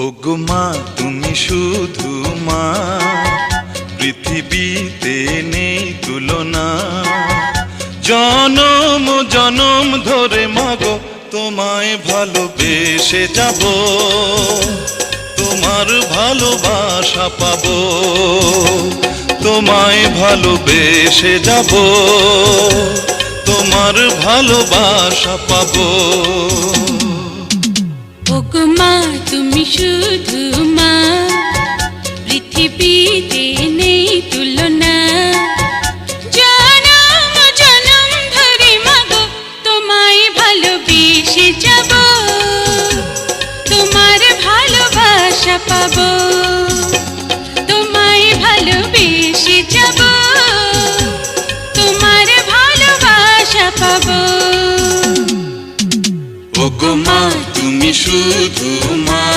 ওগো মা তুমি শুধু মা, পৃথিবীতে নেই তুলনা। জনম জনম ধরে মাগো তোমায় ভালোবেসে যাব, তোমার ভালোবাসা পাবো। তোমায় ভালোবেসে যাব, তোমার ভালোবাসা পাবো। ওগো মা তুমি শুধু মা, পৃথিবীতে নেই তুলনা। জনম জনম ধরে মাগো তোমায় ভালোবেসে যাব, তোমার ভালোবাসা পাবো। তোমায় ভালোবেসে যাব, তোমার ভালোবাসা পাবো। ওগো মা তুমি শুধু মা।